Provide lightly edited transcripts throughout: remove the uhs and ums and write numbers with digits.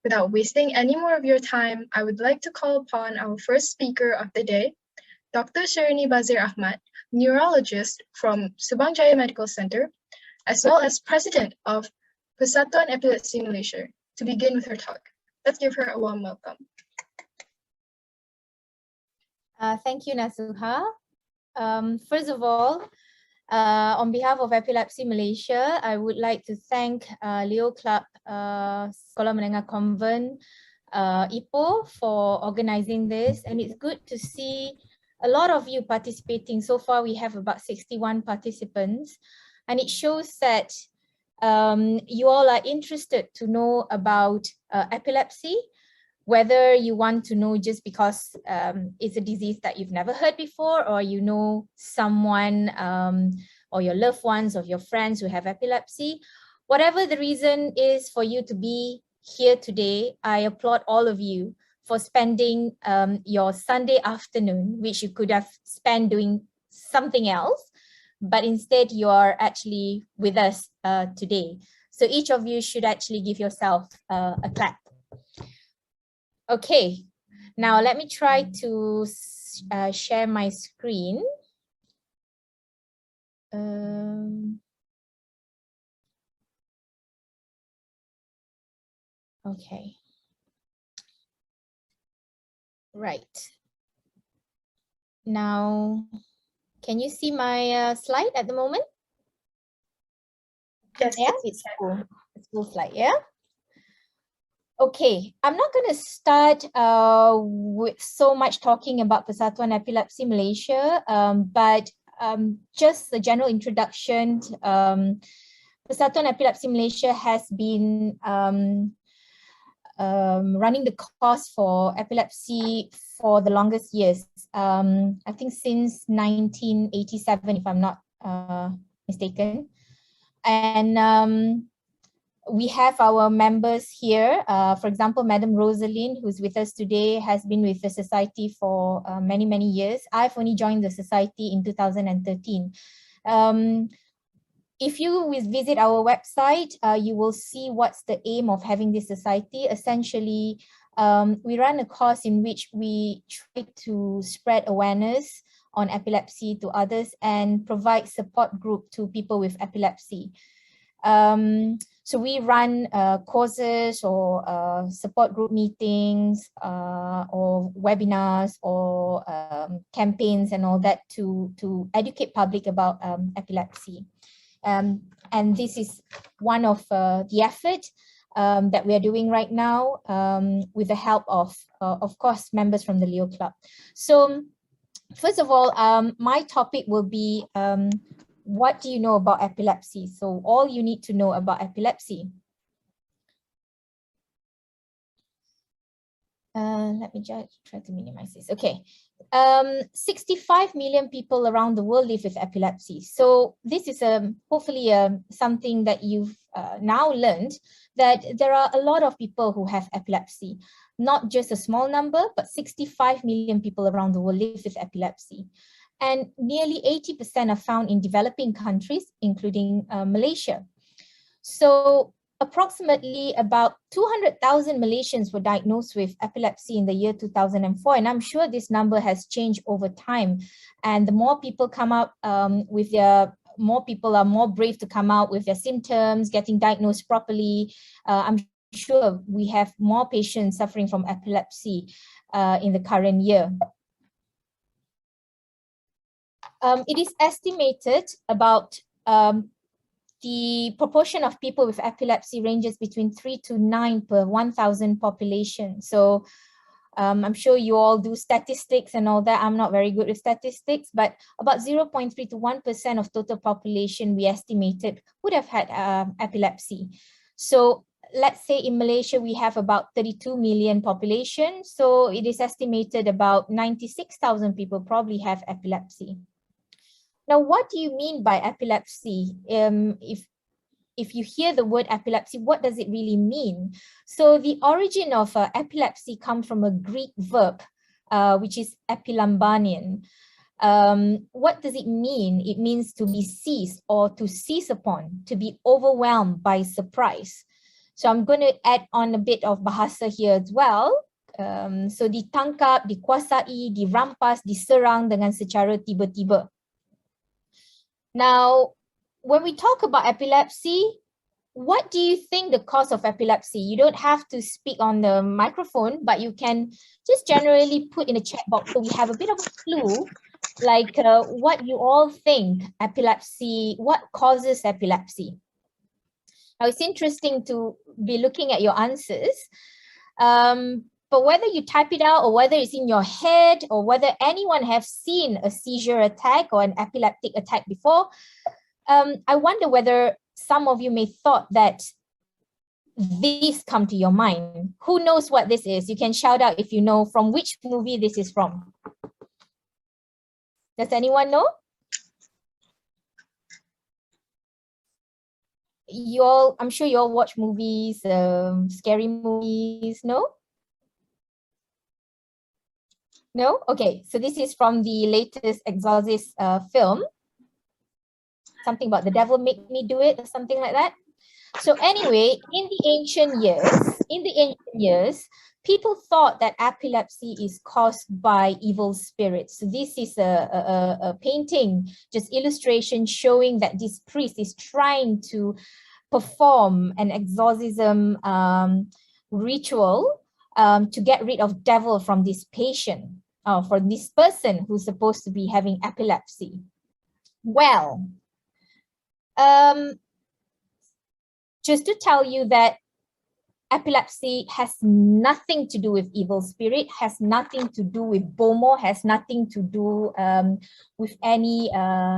Without wasting any more of your time, I would like to call upon our first speaker of the day, Dr. Sherrini Ahmad, neurologist from Subang Jaya Medical Center, as well as president of Persatuan Epilepsy Malaysia, to begin with her talk. Let's give her a warm welcome. Thank you, Nasuha. First of all, on behalf of Epilepsy Malaysia, I would like to thank Leo Club Sekolah Menengah Convent Ipoh for organizing this, and it's good to see a lot of you participating. So far we have about 61 participants, and it shows that you all are interested to know about epilepsy, whether you want to know just because it's a disease that you've never heard before, or you know someone or your loved ones or your friends who have epilepsy. Whatever the reason is for you to be here today, I applaud all of you for spending your Sunday afternoon, which you could have spent doing something else, but instead you are actually with us today. So each of you should actually give yourself a clap. Okay, now let me try to share my screen. Okay. Right. Now, can you see my slide at the moment? Yes, yeah, it's full. It's full slide, yeah? Okay, I'm not going to start with so much talking about Persatuan Epilepsy Malaysia, but just a general introduction. Persatuan Epilepsy Malaysia has been running the cause for epilepsy for the longest years. I think since 1987, if I'm not mistaken. And we have our members here. For example, Madam Rosalind, who's with us today, has been with the society for many, many years. I've only joined the society in 2013. If you visit our website, you will see what's the aim of having this society. Essentially, we run a course in which we try to spread awareness on epilepsy to others and provide support group to people with epilepsy. So we run courses or support group meetings or webinars or campaigns and all that to educate public about epilepsy. And this is one of the effort that we are doing right now with the help of course, members from the Leo Club. So first of all, my topic will be what do you know about epilepsy? So all you need to know about epilepsy. Let me just try to minimize this. Okay. 65 million people around the world live with epilepsy. So this is hopefully something that you've now learned, that there are a lot of people who have epilepsy, not just a small number, but 65 million people around the world live with epilepsy. And nearly 80% are found in developing countries, including Malaysia. So approximately about 200,000 Malaysians were diagnosed with epilepsy in the year 2004. And I'm sure this number has changed over time. And the more people come out more people are more brave to come out with their symptoms, getting diagnosed properly. I'm sure we have more patients suffering from epilepsy in the current year. It is estimated about the proportion of people with epilepsy ranges between 3 to 9 per 1,000 population. So I'm sure you all do statistics and all that. I'm not very good with statistics, but about 0.3 to 1% of total population we estimated would have had epilepsy. So let's say in Malaysia, we have about 32 million population. So it is estimated about 96,000 people probably have epilepsy. Now, what do you mean by epilepsy? If you hear the word epilepsy, what does it really mean? So the origin of epilepsy comes from a Greek verb, which is epilambanian. What does it mean? It means to be seized or to seize upon, to be overwhelmed by surprise. So I'm going to add on a bit of bahasa here as well. So ditangkap, dikuasai, dirampas, diserang dengan secara tiba-tiba. Now, when we talk about epilepsy, what do you think the cause of epilepsy? You don't have to speak on the microphone, but you can just generally put in a chat box so we have a bit of a clue, like what you all think epilepsy, what causes epilepsy. Now, it's interesting to be looking at your answers, but whether you type it out or whether it's in your head or whether anyone have seen a seizure attack or an epileptic attack before, I wonder whether some of you may thought that this come to your mind. Who knows what this is? You can shout out if you know from which movie this is from. Does anyone know? You all, I'm sure you all watch movies, scary movies, no? No? Okay, so this is from the latest Exorcist film. Something about the devil make me do it or something like that. So anyway, in the ancient years, people thought that epilepsy is caused by evil spirits. So this is a painting, just illustration showing that this priest is trying to perform an exorcism ritual to get rid of devil from this patient, for this person who's supposed to be having epilepsy. Well, just to tell you that epilepsy has nothing to do with evil spirit, has nothing to do with BOMO, has nothing to do with any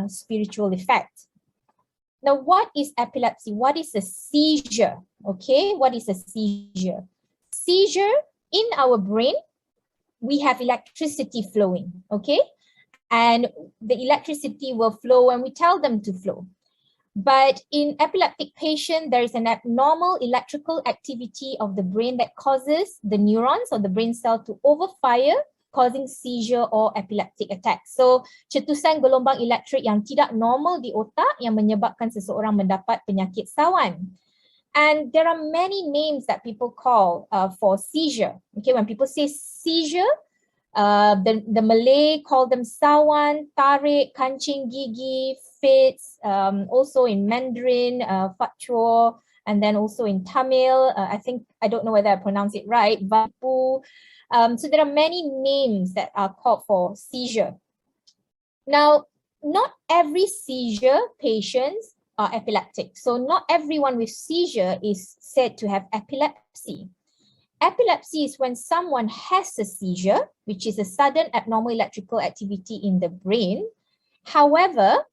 spiritual effect. Now, what is epilepsy? What is a seizure? Okay, what is a seizure? Seizure, in our brain, we have electricity flowing, okay? And the electricity will flow when we tell them to flow. But in epileptic patient, there is an abnormal electrical activity of the brain that causes the neurons or the brain cell to overfire, causing seizure or epileptic attack. So, cetusan gelombang elektrik yang tidak normal di otak yang menyebabkan seseorang mendapat penyakit sawan. And there are many names that people call for seizure. Okay, when people say seizure, the Malay call them sawan, tarik, kancing gigi, fits, also in Mandarin, fatwa, and then also in Tamil, I don't know whether I pronounce it right, vapu. So there are many names that are called for seizure. Now, not every seizure patients are epileptic. So not everyone with seizure is said to have epilepsy. Epilepsy is when someone has a seizure, which is a sudden abnormal electrical activity in the brain. However,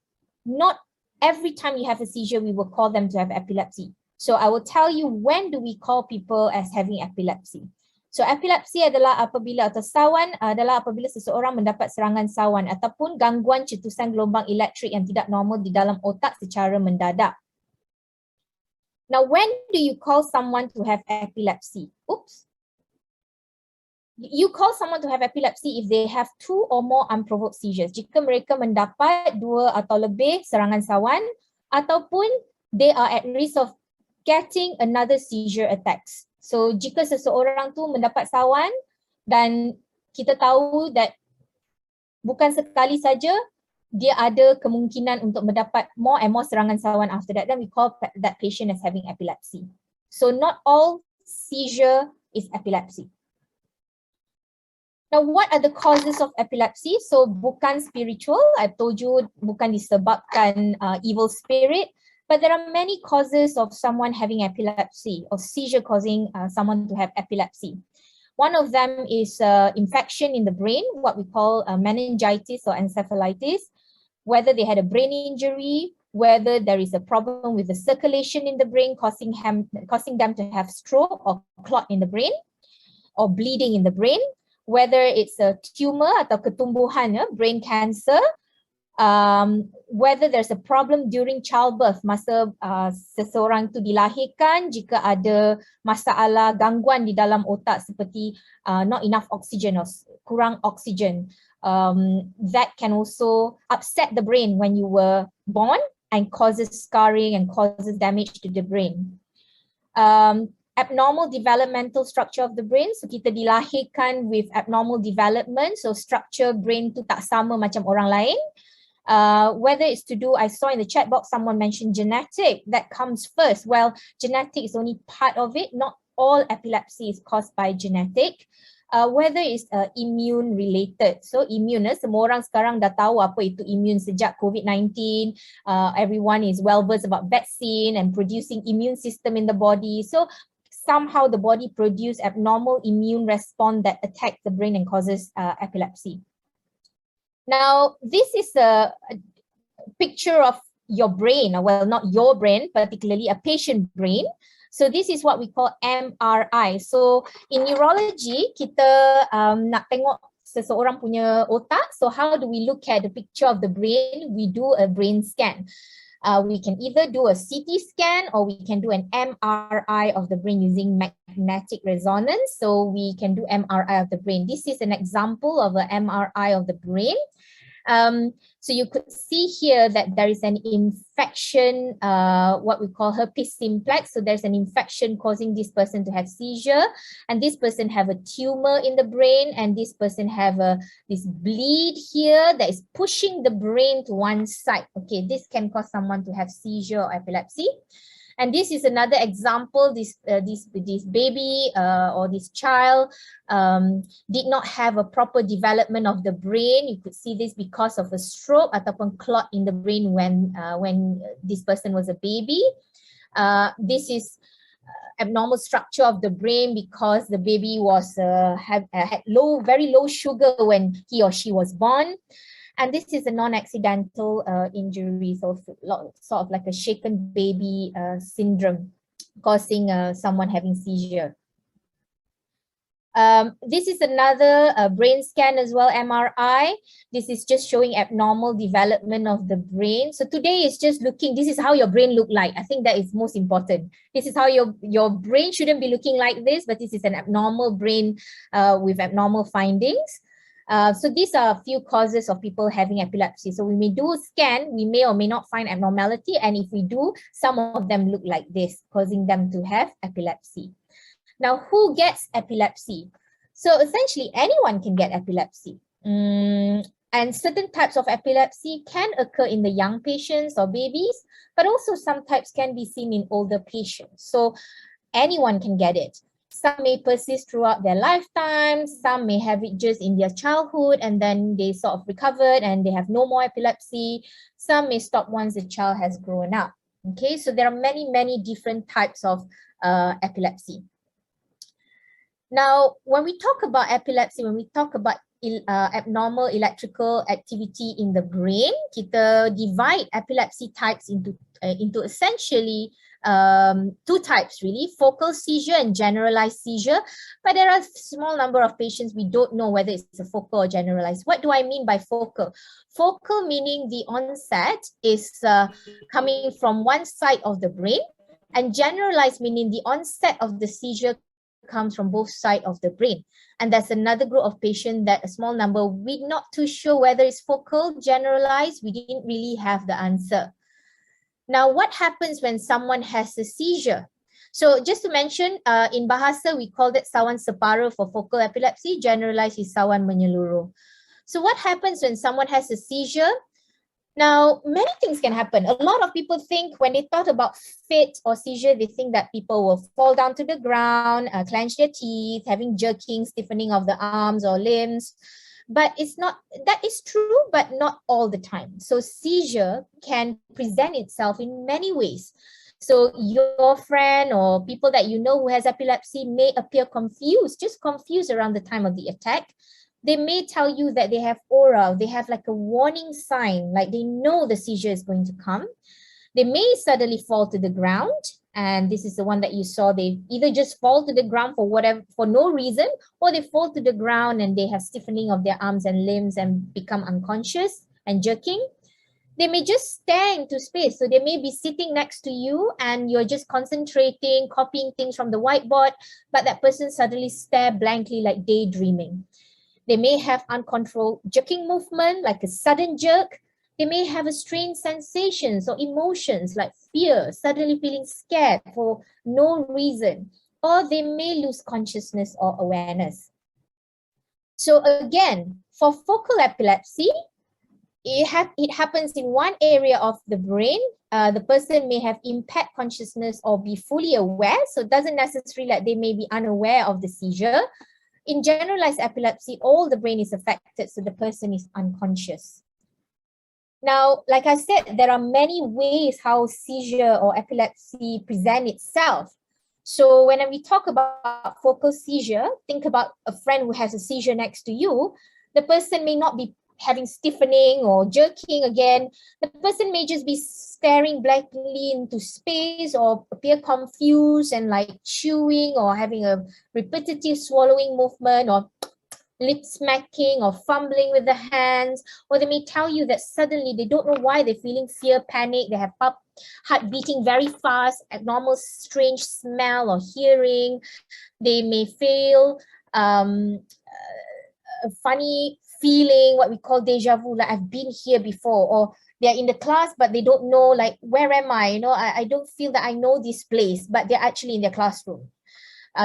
not every time you have a seizure, we will call them to have epilepsy. So I will tell you when do we call people as having epilepsy. So epilepsi adalah apabila atau sawan adalah apabila seseorang mendapat serangan sawan ataupun gangguan cetusan gelombang elektrik yang tidak normal di dalam otak secara mendadak. Now, when do you call someone to have epilepsy? Oops. You call someone to have epilepsy if they have 2 or more unprovoked seizures. Jika mereka mendapat 2 atau lebih serangan sawan ataupun they are at risk of getting another seizure attacks. So, jika seseorang tu mendapat sawan dan kita tahu that bukan sekali saja dia ada kemungkinan untuk mendapat more and more serangan sawan after that, then we call that patient as having epilepsy. So, not all seizure is epilepsy. Now, what are the causes of epilepsy? So, bukan spiritual. I've told you bukan disebabkan evil spirit. But there are many causes of someone having epilepsy or seizure causing someone to have epilepsy. One of them is infection in the brain, what we call meningitis or encephalitis, whether they had a brain injury, whether there is a problem with the circulation in the brain causing them to have stroke or clot in the brain or bleeding in the brain, whether it's a tumor atau ketumbuhan, brain cancer, whether there's a problem during childbirth, masa seseorang tu dilahirkan, jika ada masalah gangguan di dalam otak seperti not enough oxygen or kurang oxygen, that can also upset the brain when you were born and causes scarring and causes damage to the brain. abnormal developmental structure of the brain. So kita dilahirkan with abnormal development. So structure brain tu tak sama macam orang lain. Whether it's to do, I saw in the chat box someone mentioned genetic, that comes first. Well, genetic is only part of it. Not all epilepsy is caused by genetic. Whether it's immune related. So immune, semua orang sekarang dah tahu apa itu immune sejak COVID-19. Everyone is well versed about vaccine and producing immune system in the body. So somehow the body produce abnormal immune response that attacks the brain and causes epilepsy. Now, this is a picture of your brain, well, not your brain, particularly a patient brain. So this is what we call MRI. So in neurology, kita nak tengok seseorang punya otak. So how do we look at the picture of the brain? We do a brain scan. We can either do a CT scan or we can do an MRI of the brain using magnetic resonance. So we can do MRI of the brain. This is an example of an MRI of the brain. So you could see here that there is an infection, what we call herpes simplex. So there's an infection causing this person to have seizure, and this person have a tumor in the brain, and this person have this bleed here that is pushing the brain to one side. Okay, this can cause someone to have seizure or epilepsy. And this is another example. This baby or this child did not have a proper development of the brain. You could see this because of a stroke ataupun clot in the brain when this person was a baby. This is abnormal structure of the brain because the baby was had very low sugar when he or she was born. And this is a non-accidental injury, so sort of like a shaken baby syndrome causing someone having seizure. This is another brain scan as well, MRI. This is just showing abnormal development of the brain. So today is just looking, this is how your brain look like. I think that is most important. This is how your brain shouldn't be looking like this, but this is an abnormal brain with abnormal findings. So these are a few causes of people having epilepsy. So when we do a scan, we may or may not find abnormality. And if we do, some of them look like this, causing them to have epilepsy. Now, who gets epilepsy? So essentially, anyone can get epilepsy. And certain types of epilepsy can occur in the young patients or babies, but also some types can be seen in older patients. So anyone can get it. Some may persist throughout their lifetime, some may have it just in their childhood and then they sort of recovered and they have no more epilepsy. Some may stop once the child has grown up. Okay, so there are many different types of epilepsy. Now, when we talk about epilepsy, when we talk about abnormal electrical activity in the brain, kita divide epilepsy types into essentially two types really, focal seizure and generalized seizure. But there are a small number of patients we don't know whether it's a focal or generalized. What do I mean by focal? Focal meaning the onset is coming from one side of the brain, and generalized meaning the onset of the seizure comes from both sides of the brain. And that's another group of patients that a small number, we're not too sure whether it's focal, generalized, we didn't really have the answer. Now, what happens when someone has a seizure? So just to mention, in Bahasa, we call it sawan separuh for focal epilepsy, generalized is sawan menyeluruh. So what happens when someone has a seizure? Now, many things can happen. A lot of people think when they thought about fit or seizure, they think that people will fall down to the ground, clench their teeth, having jerking, stiffening of the arms or limbs. But it's not, that is true, but not all the time. So seizure can present itself in many ways. So your friend or people that you know who has epilepsy may appear confused, just confused around the time of the attack. They may tell you that they have aura, they have like a warning sign, like they know the seizure is going to come. They may suddenly fall to the ground, and this is the one that you saw. They either just fall to the ground for no reason, or they fall to the ground and they have stiffening of their arms and limbs and become unconscious and jerking. They may just stare into space. So they may be sitting next to you and you're just concentrating, copying things from the whiteboard, but that person suddenly stare blankly like daydreaming. They may have uncontrolled jerking movement, like a sudden jerk. They may have a strange sensations or emotions like fear, suddenly feeling scared for no reason. or they may lose consciousness or awareness. So again, for focal epilepsy, it happens in one area of the brain. The person may have impaired consciousness or be fully aware. So it doesn't necessarily that they may be unaware of the seizure. In generalized epilepsy, all the brain is affected, so the person is unconscious. Now, like I said, there are many ways how seizure or epilepsy present itself. So when we talk about focal seizure, think about a friend who has a seizure next to you. The person may not be having stiffening or jerking again. The person may just be staring blankly into space or appear confused and like chewing or having a repetitive swallowing movement or lip smacking or fumbling with the hands, or they may tell you that suddenly they don't know why they're feeling fear, panic, they have heart beating very fast, abnormal, strange smell or hearing. They may feel a funny feeling, what we call deja vu, like I've been here before, or they're in the class but they don't know, like, where am I? You know, I don't feel that I know this place, but they're actually in their classroom.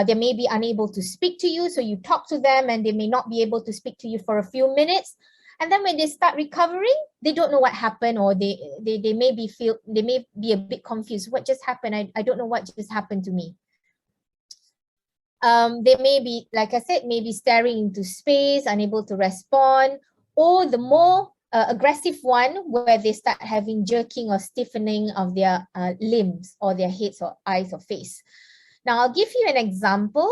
They may be unable to speak to you, so you talk to them and they may not be able to speak to you for a few minutes. And then when they start recovering, they don't know what happened, or they may be a bit confused. What just happened? I don't know what just happened to me. They may be, like I said, maybe staring into space, unable to respond, or the more aggressive one where they start having jerking or stiffening of their limbs or their heads or eyes or face. Now, I'll give you an example.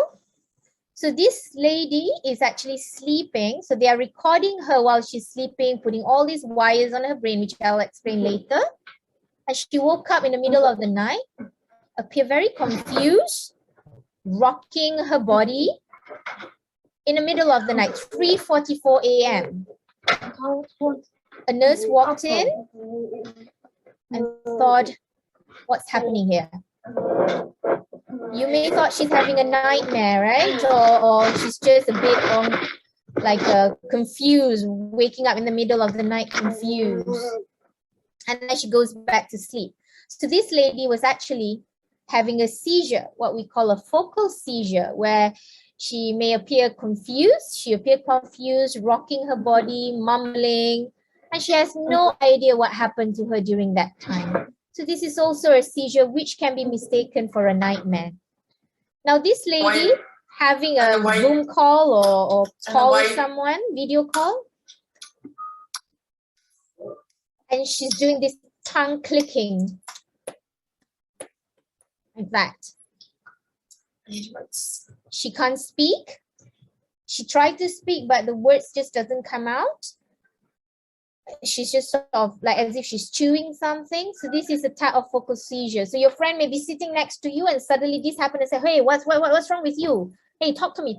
So this lady is actually sleeping. So they are recording her while she's sleeping, putting all these wires on her brain, which I'll explain later. And she woke up in the middle of the night, appeared very confused, rocking her body in the middle of the night, 3:44 a.m. A nurse walked in and thought, what's happening here? You may thought she's having a nightmare, right? Or she's just a bit confused, waking up in the middle of the night confused. And then she goes back to sleep. So this lady was actually having a seizure, what we call a focal seizure, where she may appear confused. She appeared confused, rocking her body, mumbling, and she has no idea what happened to her during that time. So this is also a seizure which can be mistaken for a nightmare. Now this lady having a Zoom call or call someone, video call, and she's doing this tongue clicking like that. She can't speak. She tried to speak, but the words just doesn't come out. She's just sort of like as if she's chewing something. So this is a type of focal seizure. So your friend may be sitting next to you and suddenly this happened and say, hey, what's wrong with you? Hey, talk to me.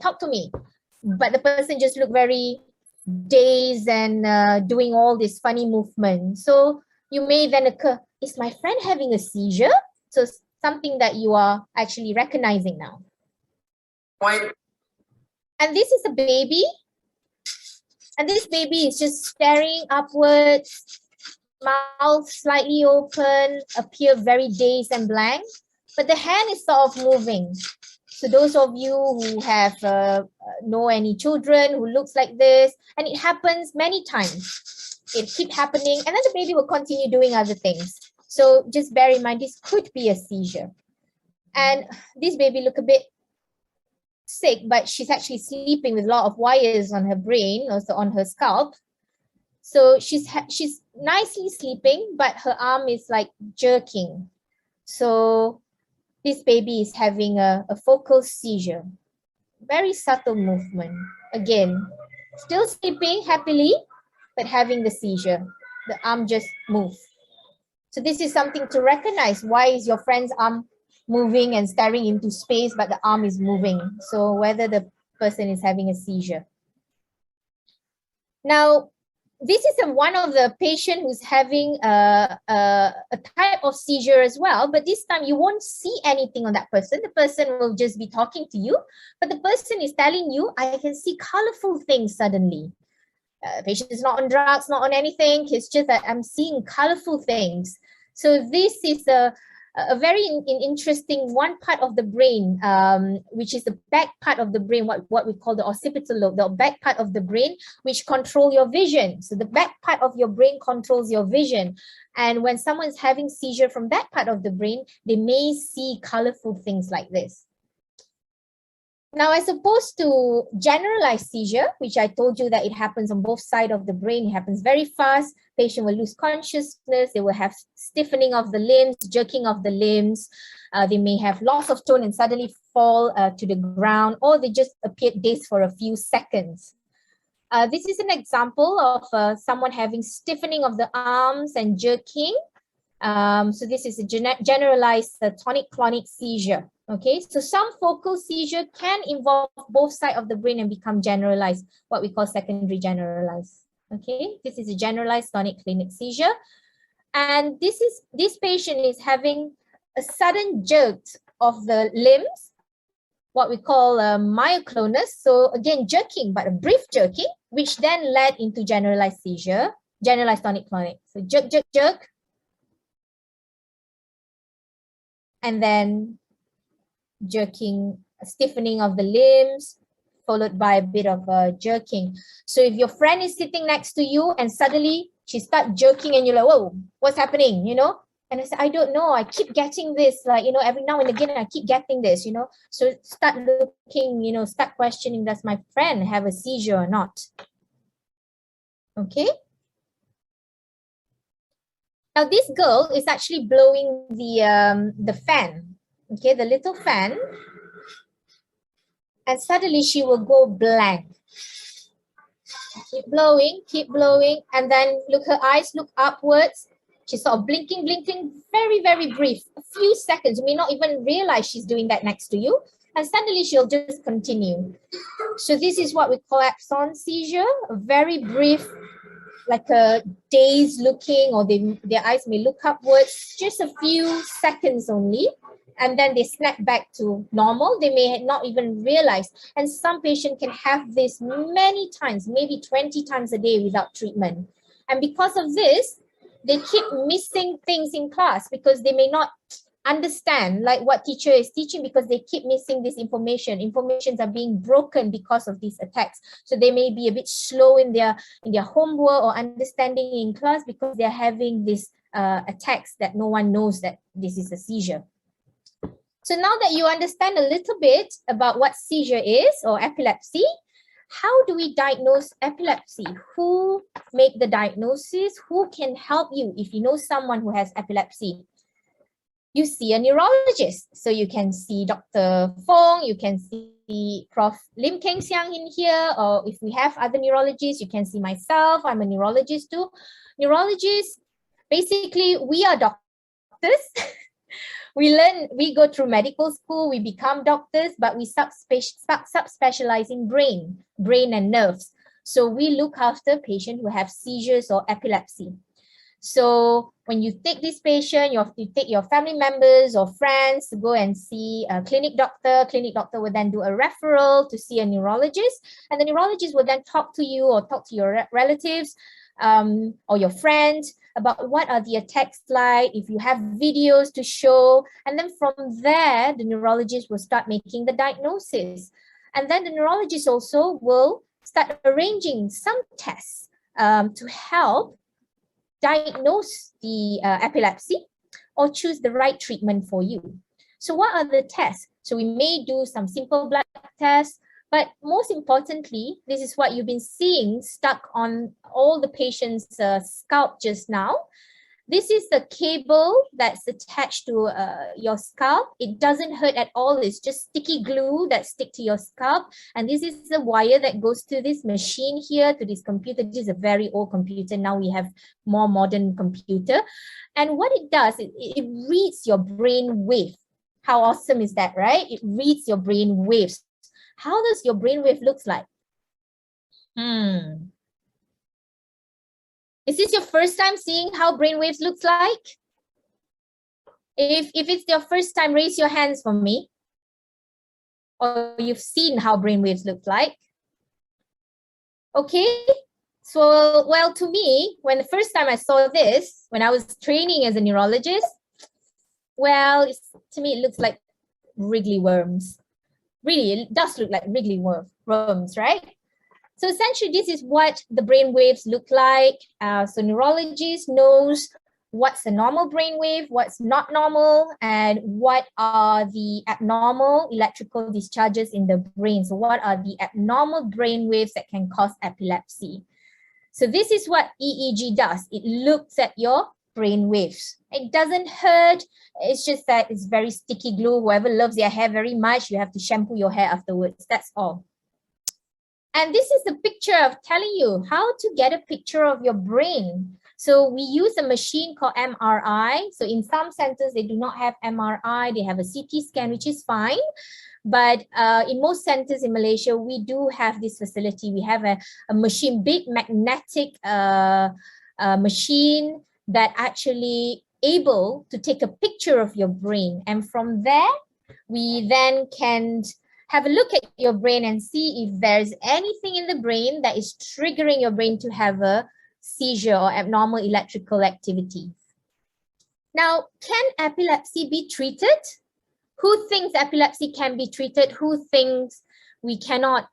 But the person just looked very dazed and doing all this funny movement. So you may then occur, is my friend having a seizure? So something that you are actually recognizing now. Why? And this is a baby. And this baby is just staring upwards, mouth slightly open, appear very dazed and blank, but the hand is sort of moving. So those of you who have know any children who looks like this, and it happens many times. It keeps happening, and then the baby will continue doing other things. So just bear in mind, this could be a seizure. And this baby look a bit sick, but she's actually sleeping with a lot of wires on her brain, also on her scalp. So she's nicely sleeping, but her arm is like jerking. So this baby is having a focal seizure. Very subtle movement. Again, still sleeping happily, but having the seizure. The arm just moves. So this is something to recognize. Why is your friend's arm moving and staring into space, but the arm is moving? So whether the person is having a seizure. Now, this is one of the patient who's having a type of seizure as well, but this time you won't see anything on that person. The person will just be talking to you, but the person is telling you, I can see colorful things suddenly. The patient is not on drugs, not on anything. It's just that I'm seeing colorful things. So this is a a very interesting one part of the brain, which is the back part of the brain, what we call the occipital lobe, the back part of the brain, which control your vision. So the back part of your brain controls your vision. And when someone is having seizure from that part of the brain, they may see colorful things like this. Now, as opposed to generalized seizure, which I told you that it happens on both sides of the brain, it happens very fast, patient will lose consciousness, they will have stiffening of the limbs, jerking of the limbs, they may have loss of tone and suddenly fall to the ground, or they just appear dazed for a few seconds. This is an example of someone having stiffening of the arms and jerking. So this is a generalized tonic-clonic seizure. Okay, so some focal seizure can involve both sides of the brain and become generalized, what we call secondary generalized. Okay, this is a generalized tonic-clonic seizure. And this patient is having a sudden jerk of the limbs, what we call myoclonus. So again, jerking, but a brief jerking, which then led into generalized seizure, generalized tonic-clonic. So jerk, jerk, jerk. And then jerking, stiffening of the limbs, followed by a bit of jerking. So if your friend is sitting next to you and suddenly she starts jerking and you're like, whoa, what's happening, you know? And I said, I don't know, I keep getting this, like, you know, every now and again, I keep getting this, you know? So start looking, you know, start questioning, does my friend have a seizure or not? Okay. Now this girl is actually blowing the fan. Okay, the little fan, and suddenly she will go blank. Keep blowing, and then look, her eyes look upwards. She's sort of blinking, very, very brief, a few seconds. You may not even realize she's doing that next to you, and suddenly she'll just continue. So this is what we call absence seizure, a very brief, like a dazed looking, or their eyes may look upwards, just a few seconds only. And then they snap back to normal. They may not even realize. And some patients can have this many times, maybe 20 times a day without treatment. And because of this, they keep missing things in class because they may not understand like what teacher is teaching, because they keep missing this information. Informations are being broken because of these attacks. So they may be a bit slow in their homework or understanding in class because they're having these attacks that no one knows that this is a seizure. So now that you understand a little bit about what seizure is or epilepsy, how do we diagnose epilepsy? Who make the diagnosis? Who can help you if you know someone who has epilepsy? You see a neurologist. So you can see Dr. Fong, you can see Prof. Lim Keng Siang in here, or if we have other neurologists, you can see myself. I'm a neurologist too. Neurologists, basically, we are doctors. We go through medical school, we become doctors, but we subspecialize in brain and nerves. So we look after patients who have seizures or epilepsy. So when you take this patient, you take your family members or friends to go and see a clinic doctor. Clinic doctor will then do a referral to see a neurologist, and the neurologist will then talk to you or talk to your relatives or your friends about what are the attacks like, if you have videos to show. And then from there, the neurologist will start making the diagnosis. And then the neurologist also will start arranging some tests to help diagnose the epilepsy or choose the right treatment for you. So what are the tests? So we may do some simple blood tests, but most importantly, this is what you've been seeing stuck on all the patients' scalp just now. This is the cable that's attached to your scalp. It doesn't hurt at all. It's just sticky glue that sticks to your scalp. And this is the wire that goes to this machine here, to this computer. This is a very old computer. Now we have more modern computer. And what it does, it reads your brain wave. How awesome is that, right? It reads your brain waves. How does your brainwave looks like? Is this your first time seeing how brainwaves looks like? If it's your first time, raise your hands for me. Or you've seen how brainwaves look like. Okay. So, well, to me, when the first time I saw this, when I was training as a neurologist, Well, to me, it looks like wriggly worms. Really, it does look like wriggly worms, right? So essentially, this is what the brain waves look like. So neurologists knows what's a normal brain wave, what's not normal, and what are the abnormal electrical discharges in the brain. So what are the abnormal brain waves that can cause epilepsy? So this is what EEG does. It looks at your brain waves. It doesn't hurt. It's just that it's very sticky glue. Whoever loves their hair very much, you have to shampoo your hair afterwards. That's all. And this is the picture of telling you how to get a picture of your brain. So we use a machine called MRI. So in some centers, they do not have MRI. They have a CT scan, which is fine. But in most centers in Malaysia, we do have this facility. We have a machine, big magnetic machine that actually able to take a picture of your brain. And from there, we then can have a look at your brain and see if there's anything in the brain that is triggering your brain to have a seizure or abnormal electrical activity. Now, can epilepsy be treated? Who thinks epilepsy can be treated? Who thinks we cannot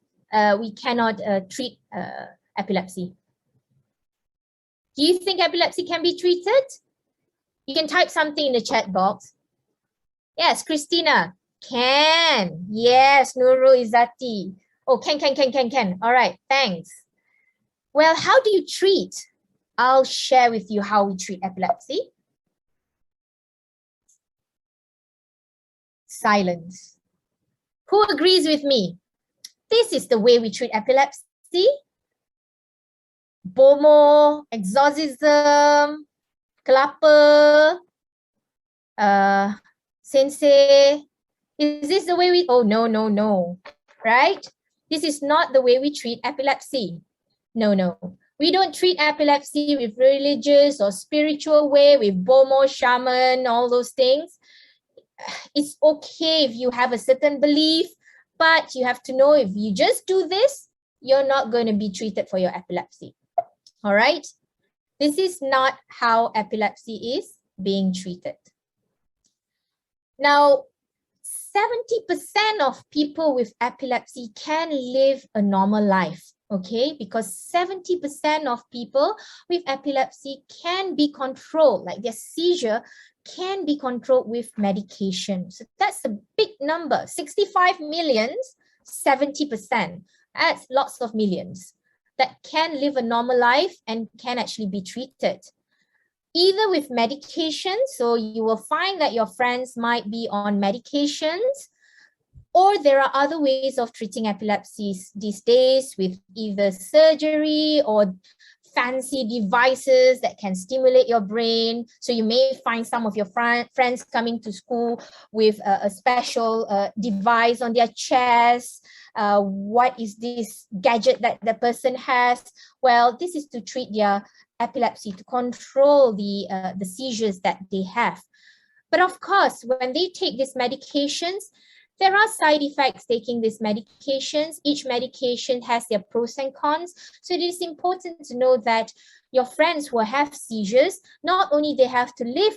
treat epilepsy? Do you think epilepsy can be treated? You can type something in the chat box. Yes, Christina. Can. Yes, Nurul Izzati. Oh, can. All right, thanks. Well, how do you treat? I'll share with you how we treat epilepsy. Silence. Who agrees with me? This is the way we treat epilepsy. Bomo, exorcism, kelapa, sensei. Is this the way we, oh, no, right? This is not the way we treat epilepsy. No. We don't treat epilepsy with religious or spiritual way, with bomo, shaman, all those things. It's okay if you have a certain belief, but you have to know if you just do this, you're not going to be treated for your epilepsy. All right? This is not how epilepsy is being treated. Now, 70% of people with epilepsy can live a normal life, okay? Because 70% of people with epilepsy can be controlled, like their seizure can be controlled with medication. So that's a big number, 65 millions, 70%. That's lots of millions that can live a normal life and can actually be treated. Either with medication, so you will find that your friends might be on medications, or there are other ways of treating epilepsies these days with either surgery or fancy devices that can stimulate your brain. So you may find some of your friends coming to school with a special device on their chest. What is this gadget that the person has? Well, this is to treat their epilepsy, to control the seizures that they have. But of course, when they take these medications, there are side effects taking these medications. Each medication has their pros and cons. So it is important to know that your friends who have seizures, not only they have to live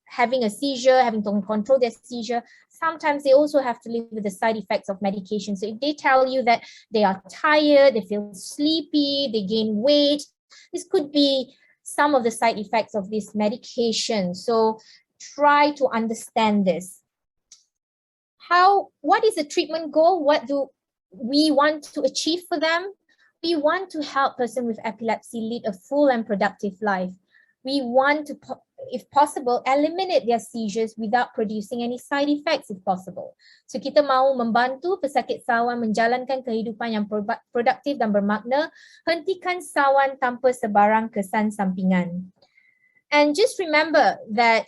having a seizure, having to control their seizure, sometimes they also have to live with the side effects of medication. So if they tell you that they are tired, they feel sleepy, they gain weight, this could be some of the side effects of this medication. So try to understand this. What is the treatment goal? What do we want to achieve for them? We want to help a person with epilepsy lead a full and productive life. We want to, if possible, eliminate their seizures without producing any side effects if possible. So kita mahu membantu pesakit sawan menjalankan kehidupan yang produktif dan bermakna, hentikan sawan tanpa sebarang kesan sampingan. And just remember that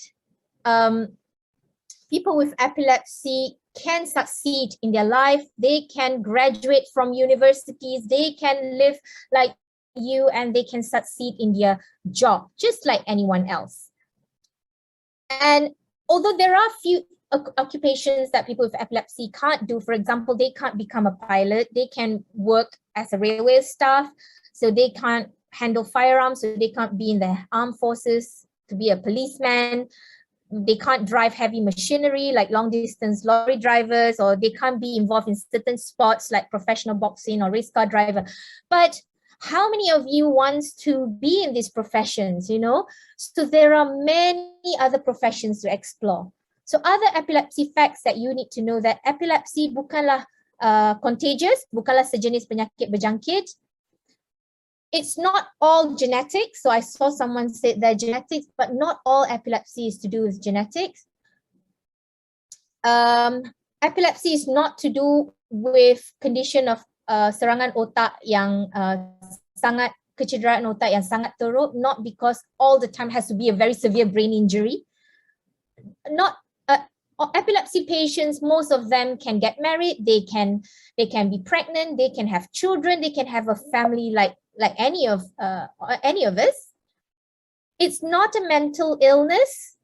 people with epilepsy can succeed in their life. They can graduate from universities. They can live like you, and they can succeed in their job, just like anyone else. And although there are few occupations that people with epilepsy can't do, for example, they can't become a pilot, they can work as a railway staff, so they can't handle firearms, so they can't be in the armed forces to be a policeman. they can't drive heavy machinery like long distance lorry drivers, or they can't be involved in certain sports like professional boxing or race car driver. But how many of you wants to be in these professions, you know? So there are many other professions to explore. So other epilepsy facts that you need to know, that epilepsy bukanlah contagious, bukanlah sejenis penyakit berjangkit. It's not all genetics. So I saw someone say they're genetics, but not all epilepsy is to do with genetics. Epilepsy is not to do with condition of serangan otak yang sangat, kecederaan otak yang sangat teruk, not because all the time has to be a very severe brain injury. Not epilepsy patients, most of them can get married, they can be pregnant, they can have children, they can have a family like any of us. It's not a mental illness,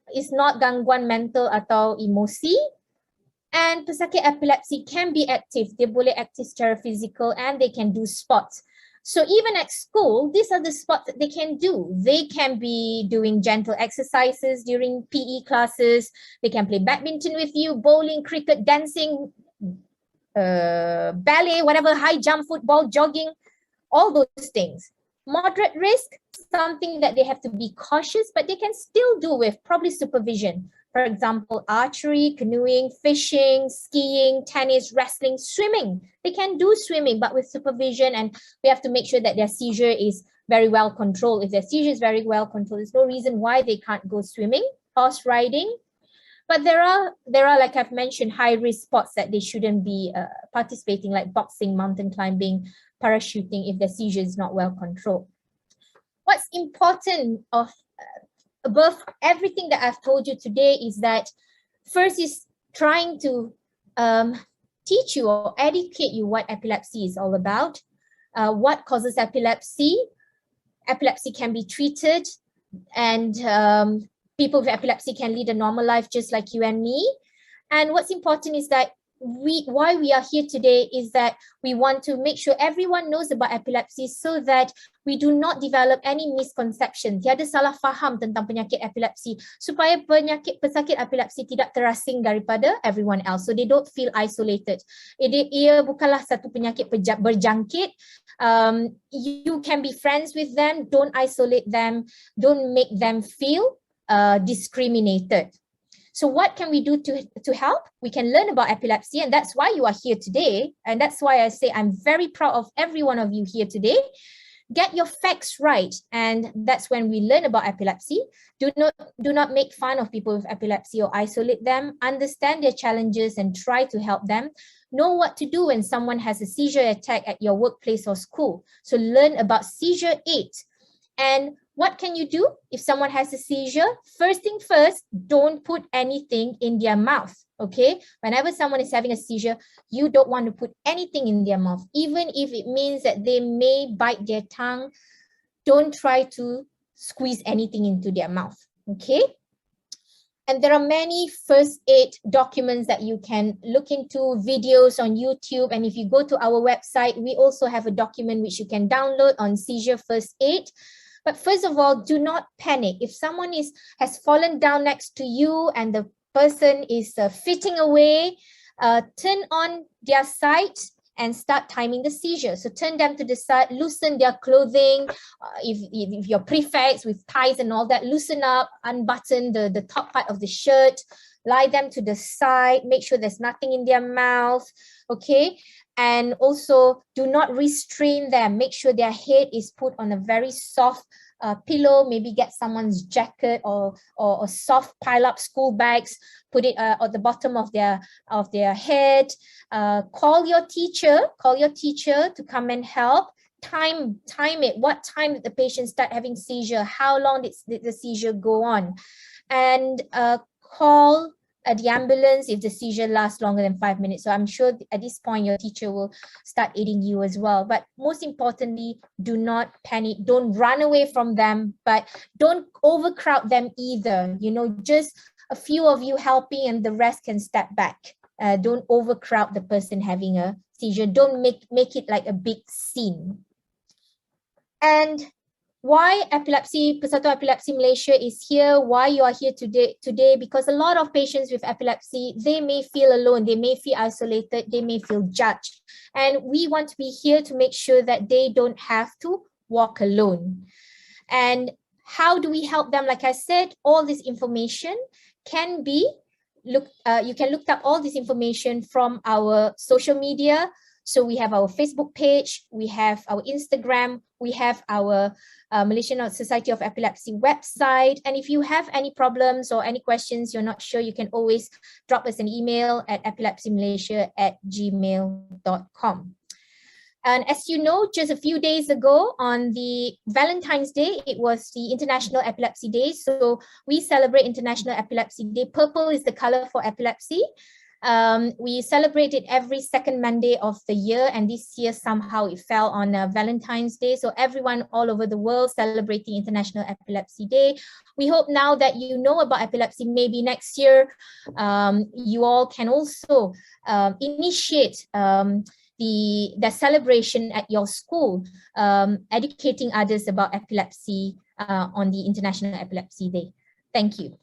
it's not gangguan mental atau emosi. And pesakit epilepsy can be active. They boleh active secara physical and they can do sports. So even at school, these are the sports that they can do. They can be doing gentle exercises during PE classes. They can play badminton with you, bowling, cricket, dancing, ballet, whatever, high jump, football, jogging, all those things. Moderate risk, something that they have to be cautious, but they can still do with probably supervision. For example, archery, canoeing, fishing, skiing, tennis, wrestling, swimming. They can do swimming, but with supervision, and we have to make sure that their seizure is very well controlled. If their seizure is very well controlled, there's no reason why they can't go swimming, horse riding. But there are, like I've mentioned, high-risk sports that they shouldn't be participating, like boxing, mountain climbing, parachuting, if the seizure is not well controlled. What's important above everything that I've told you today is that first is trying to teach you or educate you what epilepsy is all about, what causes epilepsy. Epilepsy can be treated, and people with epilepsy can lead a normal life just like you and me. And what's important is that why we are here today is that we want to make sure everyone knows about epilepsy so that we do not develop any misconception. Tiada salah faham tentang penyakit epilepsi, supaya pesakit epilepsi tidak terasing daripada everyone else, so they don't feel isolated. Ia bukanlah satu penyakit berjangkit. You can be friends with them, don't isolate them, don't make them feel discriminated. So what can we do to help? We can learn about epilepsy, and that's why you are here today. And that's why I say I'm very proud of every one of you here today. Get your facts right, and that's when we learn about epilepsy. Do not make fun of people with epilepsy or isolate them. Understand their challenges and try to help them. Know what to do when someone has a seizure attack at your workplace or school. So learn about seizure aid. And what can you do if someone has a seizure? First thing first, don't put anything in their mouth, okay? Whenever someone is having a seizure, you don't want to put anything in their mouth, even if it means that they may bite their tongue. Don't try to squeeze anything into their mouth, okay? And there are many first aid documents that you can look into, videos on YouTube. And if you go to our website, we also have a document which you can download on seizure first aid. But first of all, do not panic. If someone has fallen down next to you and the person is fitting away, turn on their sight and start timing the seizure. So turn them to the side, loosen their clothing. If you're prefects with ties and all that, loosen up, unbutton the top part of the shirt, lie them to the side, make sure there's nothing in their mouth, okay? And also do not restrain them. Make sure their head is put on a very soft pillow, maybe get someone's jacket or soft pile up school bags, put it at the bottom of their head. Call your teacher to come and help. Time it. What time did the patient start having seizure? How long did the seizure go on? And call the ambulance if the seizure lasts longer than 5 minutes. So I'm sure at this point your teacher will start aiding you as well. But most importantly, do not panic. Don't run away from them, but don't overcrowd them either. You know, just a few of you helping and the rest can step back. Don't overcrowd the person having a seizure. Don't make it like a big scene. And why Persatuan Epilepsy Malaysia is here, why you are here today, because a lot of patients with epilepsy, they may feel alone, they may feel isolated, they may feel judged. And we want to be here to make sure that they don't have to walk alone. And how do we help them? Like I said, all this information can be you can look up all this information from our social media. So we have our Facebook page, we have our Instagram, we have our Malaysian Society of Epilepsy website. And if you have any problems or any questions you're not sure, you can always drop us an email at epilepsymalaysia@gmail.com. And as you know, just a few days ago on the Valentine's Day, it was the International Epilepsy Day. So we celebrate International Epilepsy Day. Purple is the color for epilepsy. We celebrate it every second Monday of the year, and this year somehow it fell on Valentine's Day. So everyone all over the world celebrating International Epilepsy Day. We hope now that you know about epilepsy, maybe next year you all can also initiate the celebration at your school, educating others about epilepsy on the International Epilepsy Day. Thank you.